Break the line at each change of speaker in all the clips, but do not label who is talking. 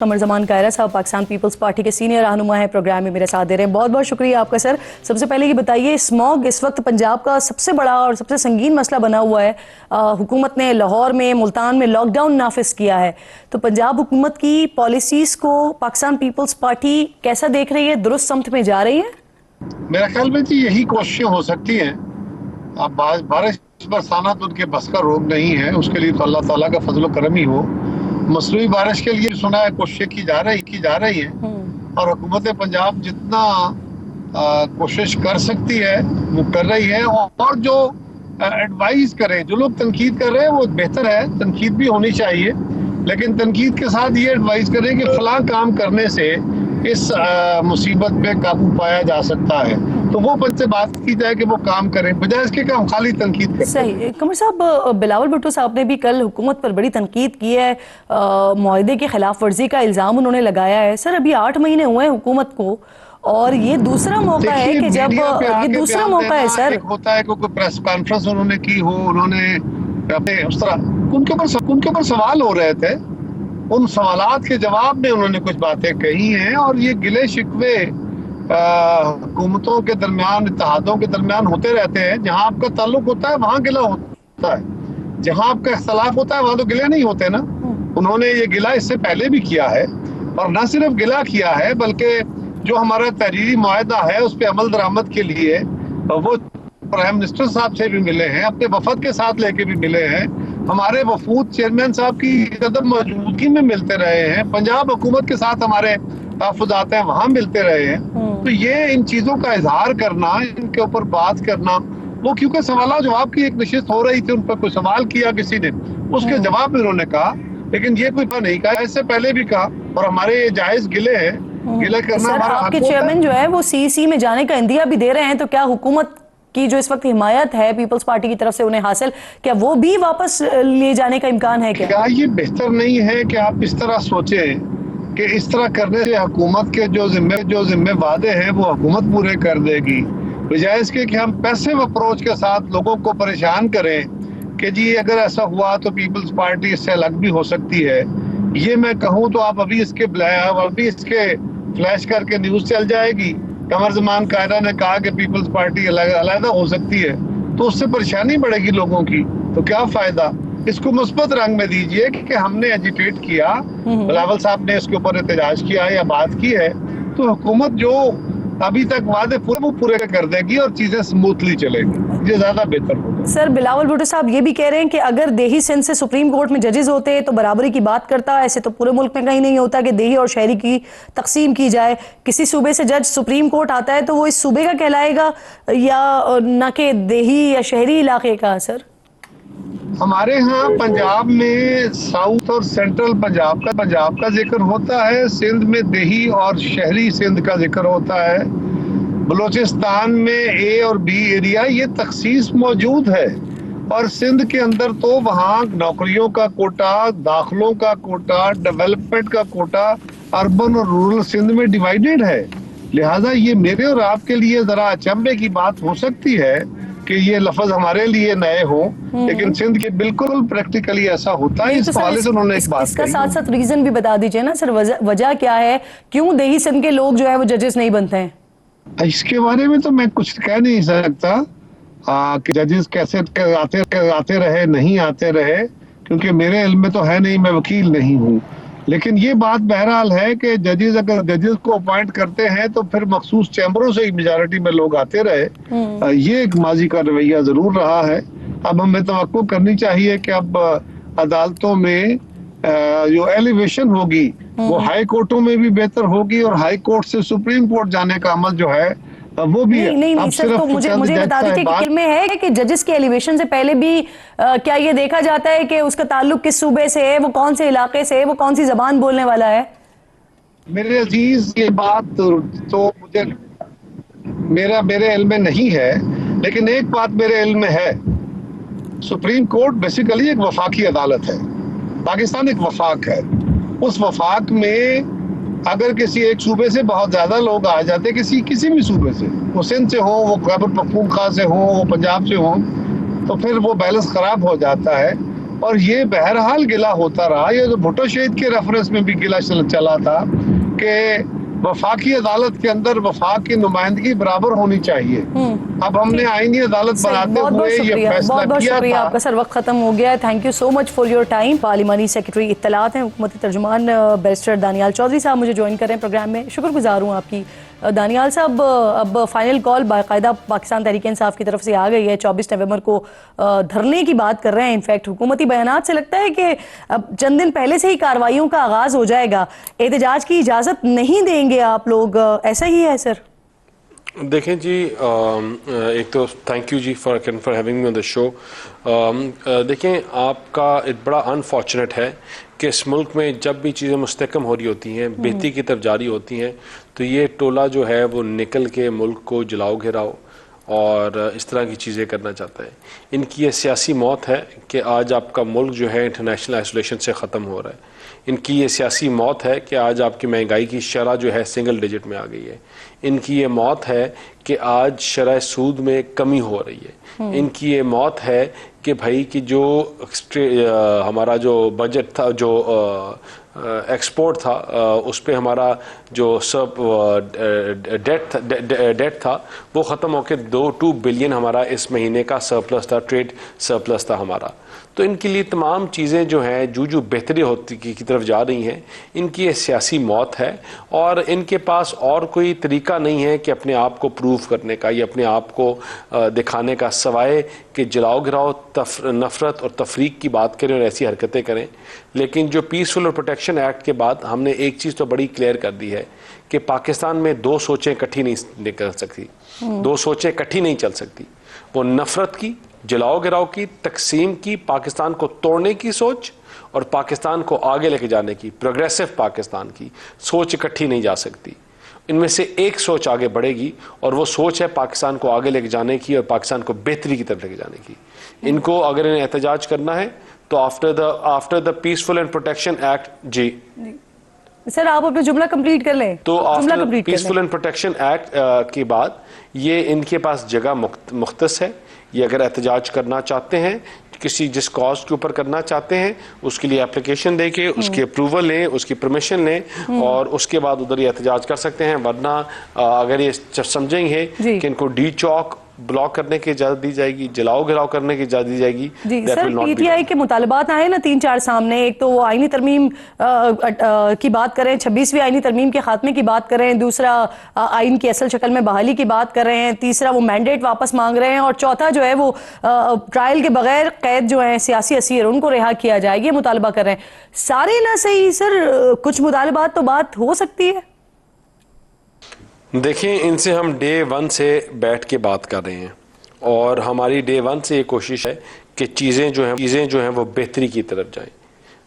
कमर जमान कायरा साहब Pakistan peoples party के senior रहनुमा है, प्रोग्राम में मेरे साथ दे रहे हैं। बहुत बहुत शुक्रिया आपका सर। सबसे पहले ये बताइए, स्मॉग इस वक्त पंजाब का सबसे बड़ा और सबसे संगीन मसला बना हुआ है। हुकूमत ने लाहौर में, मुल्तान में लॉकडाउन नाफिज किया है, तो पंजाब हुकूमत की पॉलिसीज को पाकिस्तान पीपल्स पार्टी कैसा देख रही है? दुरुस्त समत में जा रही है?
मेरा ख्याल में जी यही कोशिशें हो सकती हैं। अब बारिश बरसाना तो उनके बस का रोग नहीं है, उसके लिए तो अल्लाह ताला का फजल करम ही हो। मसनूई बारिश के लिए सुना है कोशिशें की जा रही हैं और हुकूमत पंजाब जितना कोशिश कर सकती है वो कर रही है। और जो एडवाइस करें, जो लोग तनकीद कर रहे हैं वो बेहतर है, तनकीद भी होनी चाहिए, लेकिन तनकीद के साथ ये एडवाइस करें कि फलां काम करने से इस मुसीबत पे काबू पाया जा सकता है, तो वो से बात की जाए कि वो काम करें, बजाय इसके कि हम खाली तनकीद करें।
सही। कमर साहब, बिलावल भुट्टो साहब ने भी कल हुकूमत पर बड़ी तनकीद की है, मुआहदे की खिलाफ वर्जी का इल्ज़ाम उन्होंने लगाया है। सर, अभी 8 महीने हुए हैं हुकूमत को और ये दूसरा मौका है कि जब ये दूसरा मौका है सर।
होता है कोई प्रेस कॉन्फ्रेंस उन्होंने की हो, उन्होंने अपने उस तरह उनके ऊपर सवाल हो रहे थे, उन सवालात के जवाब में उन्होंने कुछ बातें कही हैं और ये गिले शिकवे हुकूमतों के दरमियान, इत्तेहादों के दरमियान होते रहते हैं। जहां आपका ताल्लुक होता है वहां गिला होता है, जहां आपका इख्तलाफ होता है वहां तो गिले नहीं होते ना। उन्होंने ये गिला इससे पहले भी किया है और न सिर्फ गिला किया है बल्कि जो हमारा तहरीरी मुआहदा है उस पर अमल दरामद के लिए वो प्राइम मिनिस्टर साहब से भी मिले हैं, अपने वफद के साथ लेके भी मिले हैं, हमारे वफूद चेयरमैन साहब की कदम मौजूदगी में मिलते रहे हैं, पंजाब हुकूमत के साथ हमारे तहफ़्फ़ुज़ात हैं वहाँ मिलते रहे हैं। तो ये इन चीज़ों का इजहार करना, इनके ऊपर बात करना, वो क्योंकि सवाल जवाब की एक नशिस्त हो रही थी, उन पर कोई सवाल किया किसी ने, उसके जवाब में उन्होंने कहा, लेकिन ये कोई बात नहीं कहा, इससे पहले भी कहा और हमारे ये जायज गिले हैं, गिले करना हमारा हक होता है।
आपके चेयरमैन जो है वो सीसी में जाने का इंदिया भी दे रहे हैं, तो क्या हुकूमत की जो इस वक्त हिमायत है पीपल्स पार्टी की तरफ से उन्हें हासिल, क्या वो भी वापस ले जाने का इम्कान है? क्या
ये बेहतर नहीं है कि आप इस तरह सोचें कि इस तरह करने से हुकूमत के जो जिम्मे वादे हैं वो हुकूमत पूरे कर देगी, बजाय इसके कि हम पैसिव अप्रोच के साथ लोगों को परेशान करें कि जी अगर ऐसा हुआ तो पीपल्स पार्टी इससे अलग भी हो सकती है। ये मैं कहूँ तो आप अभी इसके फ्लैश करके न्यूज चल जाएगी, कमर जमान कायरा ने कहा कि पीपल्स पार्टी अलग हो सकती है, तो उससे परेशानी बढ़ेगी लोगों की, तो क्या फायदा। इसको मुस्बत रंग में दीजिए कि हमने एजिटेट किया, बिलावल साहब ने इसके ऊपर एहतजाज किया या बात की है, तो हुकूमत जो अभी तक वादे पूरे कर देगी और चीजें स्मूथली चलेगी, ये ज्यादा बेहतर होगा।
सर, बिलावल भुट्टो साहब ये भी कह रहे हैं कि अगर देही सिंध से सुप्रीम कोर्ट में जजेस होते तो बराबरी की बात करता, ऐसे तो पूरे मुल्क में कहीं नहीं होता कि देही और शहरी की तकसीम की जाए। किसी सूबे से जज सुप्रीम कोर्ट आता है तो वो इस सूबे का कहलाएगा या ना कि देही या शहरी इलाके का? सर,
हमारे यहाँ पंजाब में साउथ और सेंट्रल पंजाब का जिक्र होता है, सिंध में देही और शहरी सिंध का जिक्र होता है, बलूचिस्तान में ए और बी एरिया ये तखसीस मौजूद है, और सिंध के अंदर तो वहाँ नौकरियों का कोटा, दाखिलों का कोटा, डेवलपमेंट का कोटा अर्बन और रूरल सिंध में डिवाइडेड है। लिहाजा ये मेरे और आपके लिए जरा अचंभे की बात हो सकती है कि ये लफ्ज हमारे लिए नए हो, लेकिन सिंध के बिल्कुल प्रैक्टिकली ऐसा होता है। इस हवाले से उन्होंने एक बात
इसका साथ साथ रीजन भी बता दीजिए ना सर, वजह क्या है, क्यों देही सिंध के लोग जो है वो जजेस नहीं बनते हैं?
इसके बारे में तो मैं कुछ कह नहीं सकता कि जजेस कैसे आते रहे नहीं आते रहे, क्योंकि मेरे इल्म में तो है नहीं, मैं वकील नहीं हूँ, लेकिन ये बात बहरहाल है कि अगर जजेस को अपॉइंट करते हैं तो फिर मखसूस चैम्बरों से ही मेजॉरिटी में लोग आते रहे। ये एक माजी का रवैया जरूर रहा है। अब हमें तवक्को करनी चाहिए कि अब अदालतों में जो एलिवेशन होगी वो हाई कोर्टों में भी बेहतर होगी और हाई कोर्ट से सुप्रीम कोर्ट जाने का अमल जो है वो भी
नहीं सर, तो मुझे बता दीजिए कि में है कि जजेस के एलिवेशन से पहले भी क्या ये देखा जाता है कि उसका ताल्लुक किस सूबे से है, वो कौन से इलाके से है, वो कौन सी जबान बोलने वाला है? मेरे
अजीज, ये बात तो मुझे मेरे इल्म में नहीं है, लेकिन एक बात मेरे इल्म में है, सुप्रीम कोर्ट बेसिकली एक वफाकी अदालत है, पाकिस्तान एक वफाक है। उस वफाक में अगर किसी एक सूबे से बहुत ज्यादा लोग आ जाते, किसी भी सूबे से, वो सिंध से हो, वो खैबर पख्तूनख्वा से हो, वो पंजाब से हो, तो फिर वो बैलेंस खराब हो जाता है। और ये बहरहाल गिला होता रहा। ये तो भुट्टो शहीद के रेफरेंस में भी गिला चला था कि वफाकी अदालत के अंदर वफाक की नुमाइंदगी बराबर होनी चाहिए। अब हमने आईनी अदालत बनाते हुए ये फैसला किया था।
आपका सर वक्त खत्म हो गया है। Thank you so much for your time. पार्लिमानी सेक्रेटरी इत्तलात हैं हुकूमती तर्जुमान बैरिस्टर दानियाल चौधरी साहब मुझे ज्वाइन कर रहे हैं प्रोग्राम में। शुक्रगुजार हूँ आपकी। दानियाल साहब, अब फाइनल कॉल बाकायदा पाकिस्तान तहरीक इंसाफ की तरफ से आ गई है। 24 नवंबर को धरने की बात कर रहे हैं। इनफैक्ट हुकूमती बयानात से लगता है कि अब चंद दिन पहले से ही कार्रवाइयों का आगाज हो जाएगा। एहतजाज की इजाज़त नहीं देंगे आप लोग, ऐसा ही है सर?
देखें जी, एक तो thank you ji for having me on the show. देखें, आपका एक बड़ा अनफॉर्चुनेट है कि इस मुल्क में जब भी चीज़ें मुस्तकम हो रही होती हैं, बेहतरी की तरफ जारी होती हैं, तो ये टोला जो है वो निकल के मुल्क को जलाओ घिराओ और इस तरह की चीज़ें करना चाहता है। इनकी ये सियासी मौत है कि आज आपका मुल्क जो है इंटरनेशनल आइसोलेशन से ख़त्म हो रहा है। इनकी ये सियासी मौत है कि आज आपकी महंगाई की शरह जो है सिंगल डिजिट में आ गई है। इनकी ये मौत है कि आज शरह सूद में कमी हो रही है। इनकी ये मौत है कि भाई कि जो हमारा जो बजट था, जो एक्सपोर्ट था, उस पे हमारा जो सब डेट था वो ख़त्म होकर 2 बिलियन हमारा इस महीने का सरप्लस था, ट्रेड सरप्लस था हमारा। तो इनके लिए तमाम चीज़ें जो हैं जो बेहतरी होती की तरफ जा रही हैं, इनकी ये सियासी मौत है और इनके पास और कोई तरीका नहीं है कि अपने आप को प्रूव करने का या अपने आप को दिखाने का, सवाए कि जलाओ गिराओ, नफ़रत और तफरीक की बात करें और ऐसी हरकतें करें। लेकिन जो पीसफुल और प्रोटेक्शन एक्ट के बाद हमने एक चीज़ तो बड़ी क्लियर कर दी है कि पाकिस्तान में 2 सोचें इकट्ठी नहीं निकल सकती, 2 सोचें इकट्ठी नहीं चल सकती। वो नफ़रत की, जलाओ गिराओ की, तकसीम की, पाकिस्तान को तोड़ने की सोच और पाकिस्तान को आगे लेके जाने की, प्रोग्रेसिव पाकिस्तान की सोच इकट्ठी नहीं जा सकती। इनमें से एक सोच आगे बढ़ेगी और वो सोच है पाकिस्तान को आगे लेके जाने की और पाकिस्तान को बेहतरी की तरफ लेके जाने की। इनको अगर इन्हें एहतजाज करना है तो after the peaceful and protection act ji
sir आप अपना जुमला कंप्लीट कर लें।
तो after peaceful and protection act के बाद ये इनके पास जगह मुख्तस है। ये अगर एहतजाज करना चाहते हैं, किसी जिस कॉज के ऊपर करना चाहते हैं, उसके लिए एप्लीकेशन दे के उसकी अप्रूवल लें, उसकी परमिशन लें और उसके बाद उधर ये एहतजाज कर सकते हैं। वरना अगर ये समझेंगे कि इनको डी चौक ब्लॉक करने की इजाजत दी जाएगी, जलाओ गिराओ करने की इजाजत दी जाएगी।
जी सर, पीटीआई के मुतालबात आए ना 3-4 सामने। एक तो वो आईनी तरमीम की बात करें, 26वीं आईनी तरमीम के खात्मे की बात करें, दूसरा आइन की असल शक्ल में बहाली की बात कर रहे हैं, तीसरा वो मैंडेट वापस मांग रहे हैं और चौथा जो है वो ट्रायल के बगैर कैद जो है सियासी असीर उनको रिहा किया जाए, ये मुतालबा कर रहे हैं। सारे ना सही सर, कुछ मुतालबात तो बात हो सकती है।
देखें, इनसे हम डे 1 से बैठ के बात कर रहे हैं और हमारी डे 1 से ये कोशिश है कि चीज़ें जो हैं वो बेहतरी की तरफ जाएं।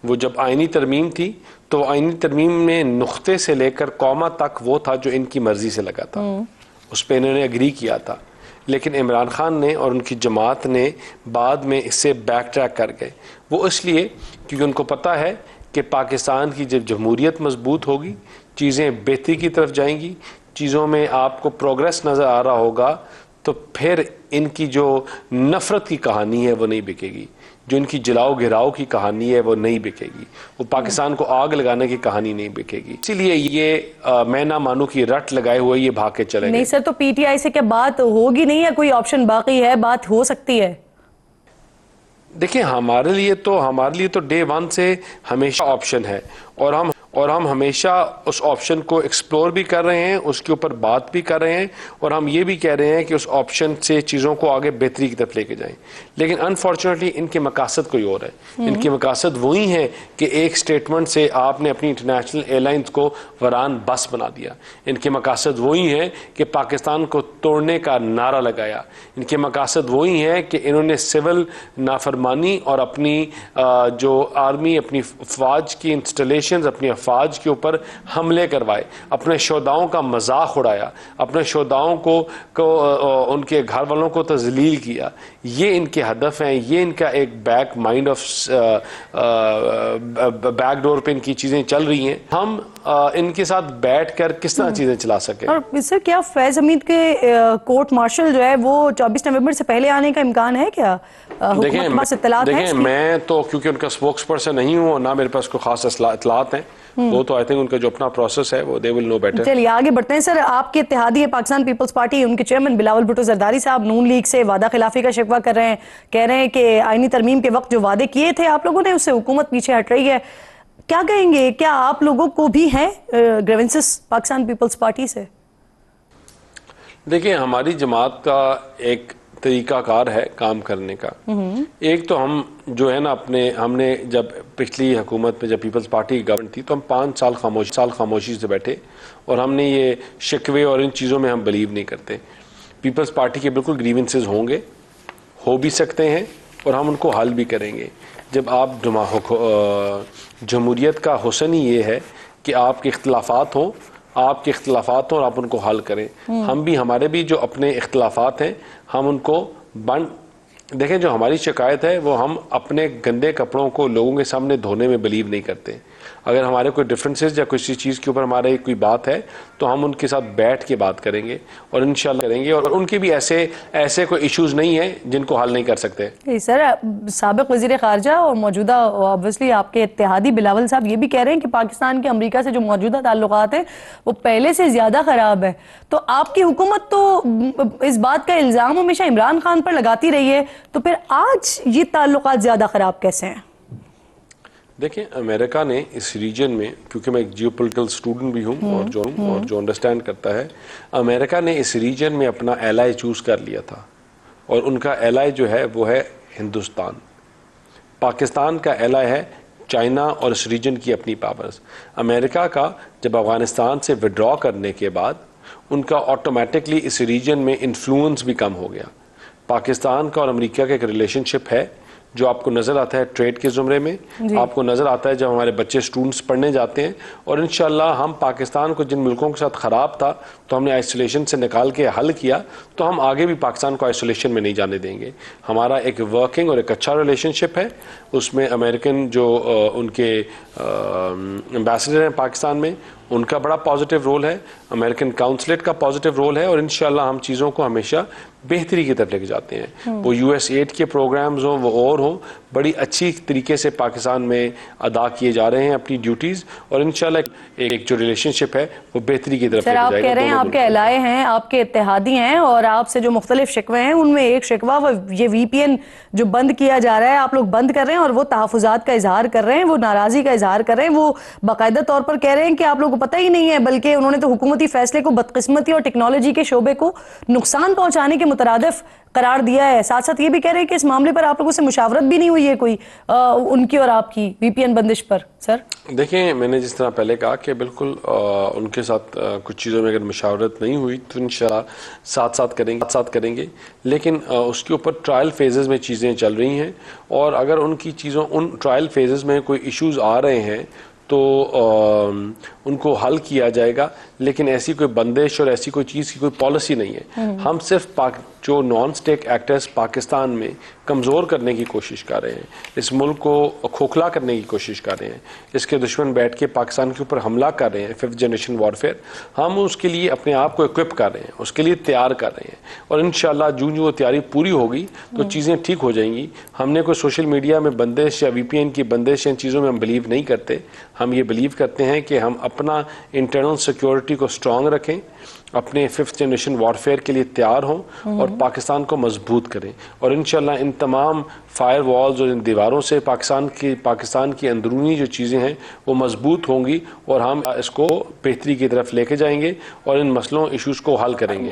वो जब आईनी तरमीम थी तो आईनी तरमीम में नुक्ते से लेकर कौमा तक वो था जो इनकी मर्जी से लगा था, उस पर इन्होंने एग्री किया था। लेकिन इमरान खान ने और उनकी जमात ने बाद में इससे बैक ट्रैक कर गए। वो इसलिए क्योंकि उनको पता है कि पाकिस्तान की जब जमहूरियत मजबूत होगी, चीज़ें बेहतरी की तरफ जाएंगी, चीज़ों में आपको प्रोग्रेस नज़र आ रहा होगा, तो फिर इनकी जो नफ़रत की कहानी है वो नहीं बिकेगी, जो इनकी जलाओ घिराओ की कहानी है वो नहीं बिकेगी, वो पाकिस्तान को आग लगाने की कहानी नहीं बिकेगी। इसीलिए ये मैं ना मानू की रट लगाए हुए ये भाग के चले
नहीं सर, तो पीटीआई से क्या बात होगी नहीं है? कोई ऑप्शन बाकी है? बात हो सकती है?
देखिए, हमारे लिए तो डे 1 से हमेशा ऑप्शन है और हम हमेशा उस ऑप्शन को एक्सप्लोर भी कर रहे हैं, उसके ऊपर बात भी कर रहे हैं और हम ये भी कह रहे हैं कि उस ऑप्शन से चीज़ों को आगे बेहतरी की तरफ लेके जाएं। लेकिन अनफॉर्चुनेटली इनके मकासद कोई और है। इनके मकासद वही हैं कि एक स्टेटमेंट से आपने अपनी इंटरनेशनल एयरलाइंस को वरान बस बना दिया। इनके मकासद वही हैं कि पाकिस्तान को तोड़ने का नारा लगाया। इनके मकासद वही हैं कि इन्होंने सिविल नाफरमानी और अपनी जो आर्मी, अपनी फ़ौज की इंस्टॉलेशंस, अपनी अफवाज के ऊपर हमले करवाए, अपने शोधाओं का मजाक उड़ाया, अपने शोधाओं को उनके घर वालों को तजलील किया। ये इनके हदफ हैं, ये इनका एक बैक माइंड ऑफ बैकडोर पे इनकी चीज़ें चल रही हैं। हम इनके साथ बैठकर किस तरह चीज़ें चला सकें।
और सर, क्या फैज़ हमीद के कोर्ट मार्शल जो है वो 24 नवंबर से पहले आने का इम्कान है क्या? हुकूमत के पास इत्तलात है
देखिए
इसकी?
मैं तो क्योंकि उनका स्पोक्स पर्सन नहीं हूँ और ना मेरे पास कोई खास इत्तलात हैं, वो तो आई थिंक उनका जो अपना प्रोसेस है वो दे विल नो बेटर।
चलिए आगे बढ़ते हैं सर। आपके इत्तेहादी है पाकिस्तान पीपल्स पार्टी, उनके चेयरमैन बिलावल भुट्टो जरदारी साहब नून लीग से वादा खिलाफी का शिकवा कर रहे हैं, कह रहे हैं कि आईनी तरमीम के वक्त जो वादे किए थे आप लोगों ने उससे हुकूमत पीछे हट रही है। क्या कहेंगे, क्या आप लोगों को भी हैं ग्रीवेंसेस पाकिस्तान पीपल्स पार्टी से?
देखिए हमारी जमात का एक तरीकाकार है काम करने का। एक तो हम जो है ना हमने जब पिछली हुकूमत में जब पीपल्स पार्टी की गवर्नमेंट थी तो हम 5 साल खामोशी से बैठे और हमने ये शिकवे और इन चीज़ों में हम बिलीव नहीं करते। पीपल्स पार्टी के बिल्कुल ग्रीवेंसेस होंगे, हो भी सकते हैं और हम उनको हल भी करेंगे। जब आप जमहूरियत का हुस्न ही ये है कि आपके इख्तलाफात हों और आप उनको हल करें। हम भी हमारे भी जो अपने इख्तलाफात हैं हम उनको देखें। जो हमारी शिकायत है वो हम अपने गंदे कपड़ों को लोगों के सामने धोने में बिलीव नहीं करते। अगर हमारे कोई डिफरेंसेस या किसी चीज़ के ऊपर हमारे कोई बात है तो हम उनके साथ बैठ के बात करेंगे और इंशाल्लाह करेंगे। और उनके भी ऐसे कोई इश्यूज नहीं है जिनको हल नहीं कर सकते।
सर साबिक वज़ीर ख़ारजा और मौजूदा ऑब्वियसली आपके इत्तेहादी बिलावल साहब ये भी कह रहे हैं कि पाकिस्तान के अमेरिका से जो मौजूदा ताल्लुकात हैं वो पहले से ज़्यादा ख़राब है। तो आपकी हुकूमत तो इस बात का इल्ज़ाम हमेशा इमरान खान पर लगाती रही है, तो फिर आज ये ताल्लुकात ज़्यादा ख़राब कैसे हैं?
देखिए अमेरिका ने इस रीजन में, क्योंकि मैं एक जियोपॉलिटिकल स्टूडेंट भी हूँ और जो अंडरस्टैंड करता है, अमेरिका ने इस रीजन में अपना एलाई चूज़ कर लिया था और उनका एलाई जो है वो है हिंदुस्तान। पाकिस्तान का एलाई है चाइना और इस रीजन की अपनी पावर्स। अमेरिका का जब अफ़गानिस्तान से विड्रॉ करने के बाद उनका ऑटोमेटिकली इस रीजन में इन्फ्लुएंस भी कम हो गया। पाकिस्तान का और अमेरिका का एक रिलेशनशिप है जो आपको नज़र आता है ट्रेड के ज़ुमरे में, आपको नज़र आता है जब हमारे बच्चे स्टूडेंट्स पढ़ने जाते हैं। और इंशाल्लाह हम पाकिस्तान को जिन मुल्कों के साथ ख़राब था तो हमने आइसोलेशन से निकाल के हल किया, तो हम आगे भी पाकिस्तान को आइसोलेशन में नहीं जाने देंगे। हमारा एक वर्किंग और एक अच्छा रिलेशनशिप है। उसमें अमेरिकन जो उनके एम्बेसडर हैं पाकिस्तान में, उनका बड़ा पॉजिटिव रोल है, अमेरिकन काउंसलेट का पॉजिटिव रोल है और इंशाल्लाह हम चीज़ों को हमेशा बेहतरी की तरफ लेके जाते हैं। वो US-8 के प्रोग्राम्स हों वो और हों, बड़ी अच्छी तरीके से पाकिस्तान में अदा किए जा रहे हैं अपनी ड्यूटीज़ और इंशाल्लाह एक जो रिलेशनशिप है वो बेहतरी की तरफ लेके जाएगा।
आप कह रहे हैं आपके एलाए हैं, आपके इत्तेहादी हैं और आपसे जो मुख्तलिफ शिकवे हैं उनमें एक शिकवा ये VPN जो बंद किया जा रहा है, आप लोग बंद कर रहे हैं और वो तहफ़्फ़ुज़ात का इजहार कर रहे हैं, वो नाराज़गी का इजहार कर रहे हैं, वो बाकायदा तौर पर कह रहे हैं कि आप लोगों को पता ही नहीं है, बल्कि उन्होंने तो हुकूमती फैसले को बदकिस्मती और टेक्नोलॉजी के शोबे को नुकसान पहुंचाने के मुतरादिफ करार दिया है। साथ साथ ये भी कह रहे हैं कि इस मामले पर आप लोगों से मुशावरत भी नहीं हुई है कोई उनकी और आपकी VPN बंदिश पर। सर
देखें, मैंने जिस तरह पहले कहा कि बिल्कुल उनके साथ कुछ चीज़ों में अगर मुशावरत नहीं हुई तो इंशाल्लाह साथ साथ करेंगे, लेकिन उसके ऊपर ट्रायल फेजेस में चीज़ें चल रही हैं और अगर उन ट्रायल फेजेस में कोई इश्यूज आ रहे हैं तो उनको हल किया जाएगा। लेकिन ऐसी कोई बंदिश और ऐसी कोई चीज़ की कोई पॉलिसी नहीं है। हम सिर्फ जो नॉन स्टेट एक्टर्स पाकिस्तान में कमज़ोर करने की कोशिश कर रहे हैं, इस मुल्क को खोखला करने की कोशिश कर रहे हैं, इसके दुश्मन बैठ के पाकिस्तान के ऊपर हमला कर रहे हैं, 5th जनरेशन वॉरफेयर, हम उसके लिए अपने आप को इक्विप कर रहे हैं, उसके लिए तैयार कर रहे हैं और इंशाल्लाह जो वो तैयारी पूरी होगी तो चीज़ें ठीक हो जाएंगी। हमने कोई सोशल मीडिया में बंदिश या VPN की बंदिश इन चीज़ों में हम बिलीव नहीं करते। हम ये बिलीव करते हैं कि हम अपना इंटरनल सिक्योरिटी को स्ट्रॉन्ग रखें, अपने 5th जनरेशन वॉरफेयर के लिए तैयार हों और पाकिस्तान को मजबूत करें और इंशाल्लाह इन तमाम फायर वॉल्स और इन दीवारों से पाकिस्तान की अंदरूनी जो चीज़ें हैं वो मजबूत होंगी और हम इसको बेहतरी की तरफ लेके जाएंगे और इन मसलों इश्यूज़ को हल करेंगे।